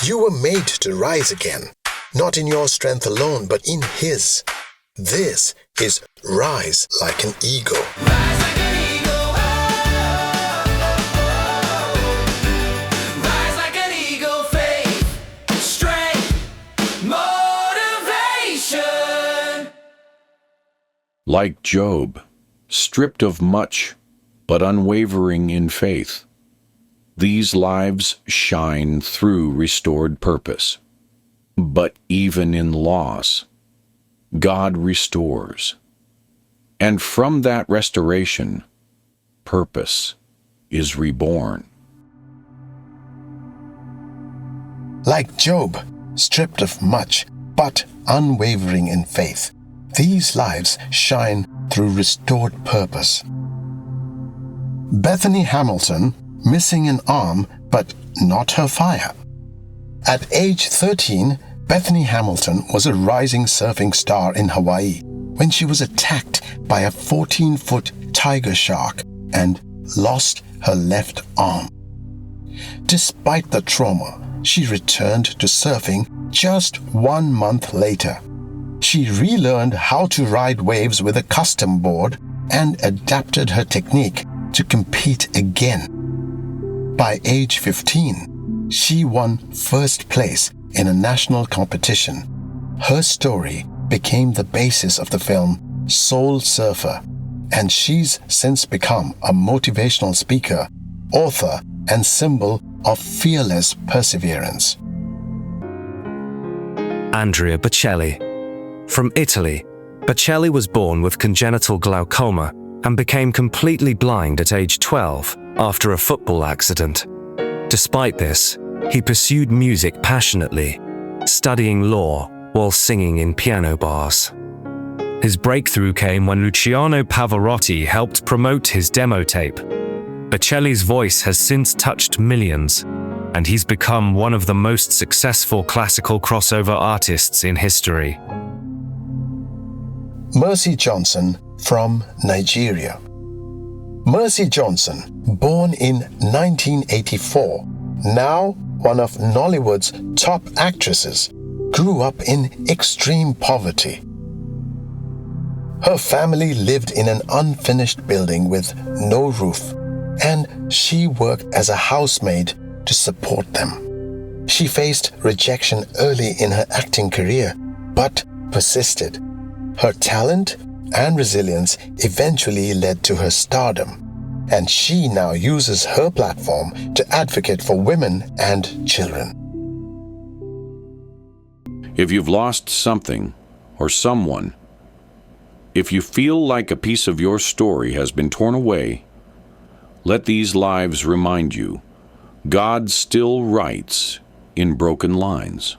You were made to rise again, not in your strength alone, but in His. This is Rise Like an Eagle. Rise like an eagle, rise like an eagle, faith, strength, motivation. Like Job, stripped of much, but unwavering in faith, these lives shine through restored purpose. But even in loss, God restores. And from that restoration, purpose is reborn. Like Job, stripped of much, but unwavering in faith, these lives shine through restored purpose. Bethany Hamilton, missing an arm, but not her fire. At age 13, Bethany Hamilton was a rising surfing star in Hawaii when she was attacked by a 14-foot tiger shark and lost her left arm. Despite the trauma, she returned to surfing just 1 month later. She relearned how to ride waves with a custom board and adapted her technique to compete again. By age 15, she won first place in a national competition. Her story became the basis of the film Soul Surfer, and she's since become a motivational speaker, author, and symbol of fearless perseverance. Andrea Bocelli. From Italy, Bocelli was born with congenital glaucoma and became completely blind at age 12 after a football accident. Despite this, he pursued music passionately, studying law while singing in piano bars. His breakthrough came when Luciano Pavarotti helped promote his demo tape. Bocelli's voice has since touched millions, and he's become one of the most successful classical crossover artists in history. Mercy Johnson from Nigeria. Mercy Johnson, born in 1984, now one of Nollywood's top actresses, grew up in extreme poverty. Her family lived in an unfinished building with no roof, and she worked as a housemaid to support them. She faced rejection early in her acting career, but persisted. Her talent and resilience eventually led to her stardom, and she now uses her platform to advocate for women and children. If you've lost something or someone, if you feel like a piece of your story has been torn away, let these lives remind you, God still writes in broken lines.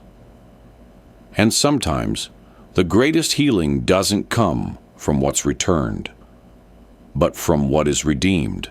And sometimes, the greatest healing doesn't come from what's returned, but from what is redeemed.